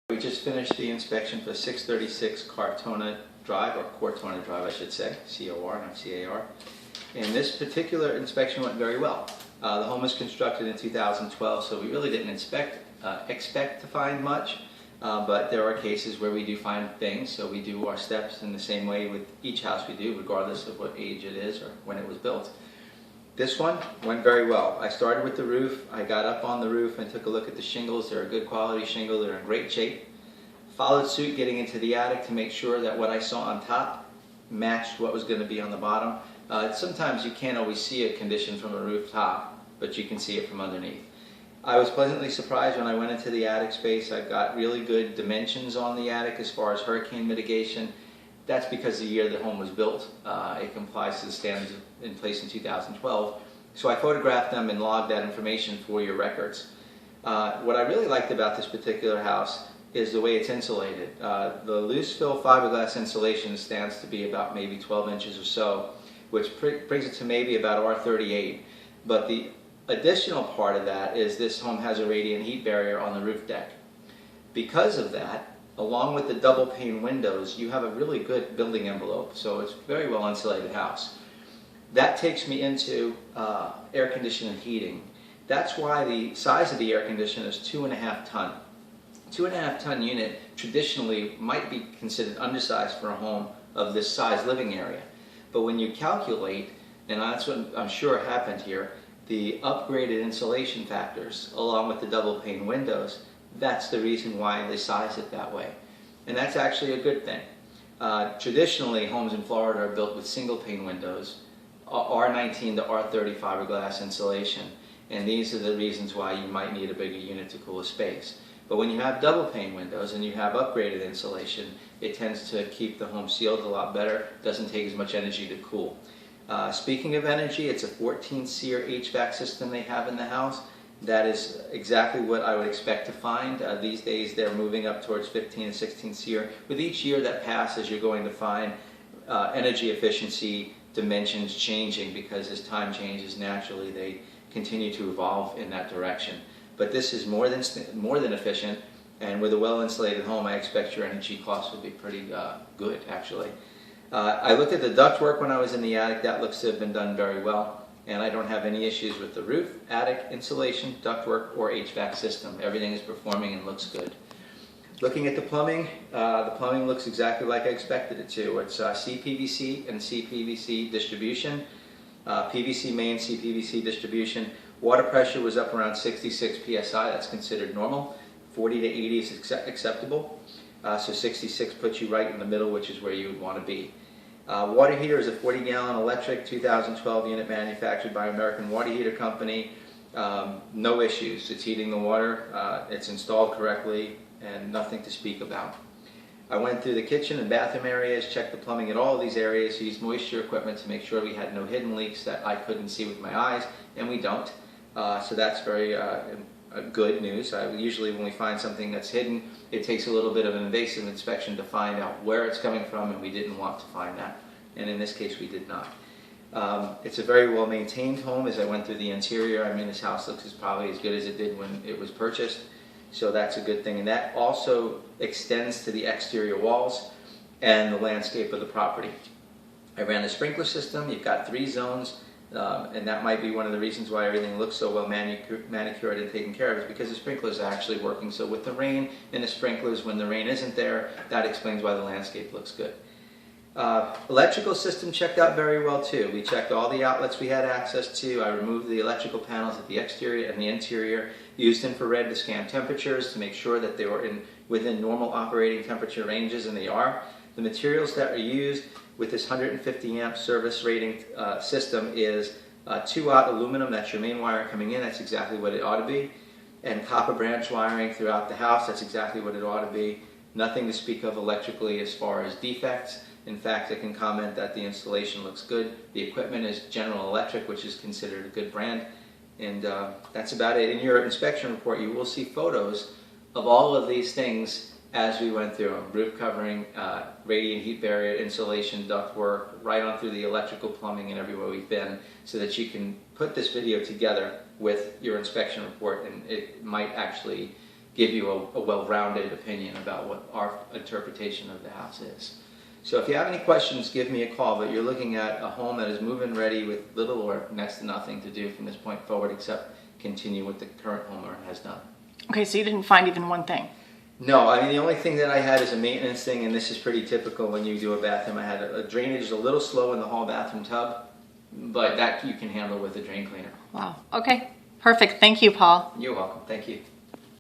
We just finished the inspection for 636 Cortona Drive, or Cortona Drive I should say, C-O-R, not C-A-R. And this particular inspection went very well. The home was constructed in 2012, so we really didn't expect to find much, but there are cases where we do find things, so we do our steps in the same way with each house we do, regardless of what age it is or when it was built. This one went very well. I started with the roof. I got up on the roof and took a look at the shingles. They're a good quality shingle. They're in great shape. Followed suit getting into the attic to make sure that what I saw on top matched what was going to be on the bottom. Sometimes you can't always see a condition from a rooftop, but you can see it from underneath. I was pleasantly surprised when I went into the attic space. I've got really good dimensions on the attic as far as hurricane mitigation. That's because the year the home was built. It complies to the standards in place in 2012. So I photographed them and logged that information for your records. What I really liked about this particular house is the way it's insulated. The loose fill fiberglass insulation stands to be about maybe 12 inches or so, which brings it to maybe about R38. But the additional part of that is this home has a radiant heat barrier on the roof deck. Because of that, along with the double pane windows, you have a really good building envelope, so it's a very well insulated house. That takes me into air conditioning and heating. That's why the size of the air conditioner is 2.5 ton. 2.5 ton unit traditionally might be considered undersized for a home of this size living area. But when you calculate, and that's what I'm sure happened here, the upgraded insulation factors along with the double pane windows, that's the reason why they size it that way. And that's actually a good thing. Traditionally, homes in Florida are built with single pane windows, R19 to R30 fiberglass insulation. And these are the reasons why you might need a bigger unit to cool a space. But when you have double pane windows and you have upgraded insulation, it tends to keep the home sealed a lot better, doesn't take as much energy to cool. Speaking of energy, it's a 14 SEER HVAC system they have in the house. That is exactly what I would expect to find. These days they're moving up towards 15 and 16 SEER. With each year that passes, you're going to find energy efficiency dimensions changing, because as time changes naturally they continue to evolve in that direction. But this is more than efficient, and with a well-insulated home I expect your energy costs will be pretty good actually. I looked at the ductwork when I was in the attic. That looks to have been done very well. And I don't have any issues with the roof, attic, insulation, ductwork, or HVAC system. Everything is performing and looks good. Looking at the plumbing looks exactly like I expected it to. It's CPVC and CPVC distribution, PVC main, CPVC distribution. Water pressure was up around 66 psi. That's considered normal. 40 to 80 is acceptable. So 66 puts you right in the middle, which is where you would want to be. Water heater is a 40-gallon electric, 2012 unit, manufactured by American Water Heater Company. No issues. It's heating the water. It's installed correctly, and nothing to speak about. I went through the kitchen and bathroom areas, checked the plumbing at all of these areas, used moisture equipment to make sure we had no hidden leaks that I couldn't see with my eyes, and we don't. So that's very good news. Usually when we find something that's hidden, it takes a little bit of an invasive inspection to find out where it's coming from, and we didn't want to find that. And in this case, we did not. It's a very well maintained home. As I went through the interior, I mean, this house looks probably as good as it did when it was purchased. So that's a good thing. And that also extends to the exterior walls and the landscape of the property. I ran the sprinkler system. You've got 3 zones. And that might be one of the reasons why everything looks so well manicured and taken care of, is because the sprinklers are actually working. So with the rain and the sprinklers, when the rain isn't there, that explains why the landscape looks good. Electrical system checked out very well too. We checked all the outlets we had access to. I removed the electrical panels at the exterior and the interior, used infrared to scan temperatures to make sure that they were within normal operating temperature ranges, and they are. The materials that are used with this 150 amp service rating system is 2-aught aluminum. That's your main wire coming in. That's exactly what it ought to be. And copper branch wiring throughout the house. That's exactly what it ought to be. Nothing to speak of electrically as far as defects. In fact, I can comment that the installation looks good. The equipment is General Electric, which is considered a good brand. And that's about it. In your inspection report, you will see photos of all of these things as we went through them. Roof covering, radiant heat barrier, insulation, ductwork, right on through the electrical, plumbing, and everywhere we've been, so that you can put this video together with your inspection report, and it might actually give you a well-rounded opinion about what our interpretation of the house is. So if you have any questions, give me a call, but you're looking at a home that is move-in ready with little or next to nothing to do from this point forward except continue what the current homeowner has done. Okay, so you didn't find even one thing? No, I mean the only thing that I had is a maintenance thing, and this is pretty typical when you do a bathroom. I had a drainage is a little slow in the hall bathroom tub, but that you can handle with a drain cleaner. Wow. Okay, perfect. Thank you, Paul. You're welcome. Thank you.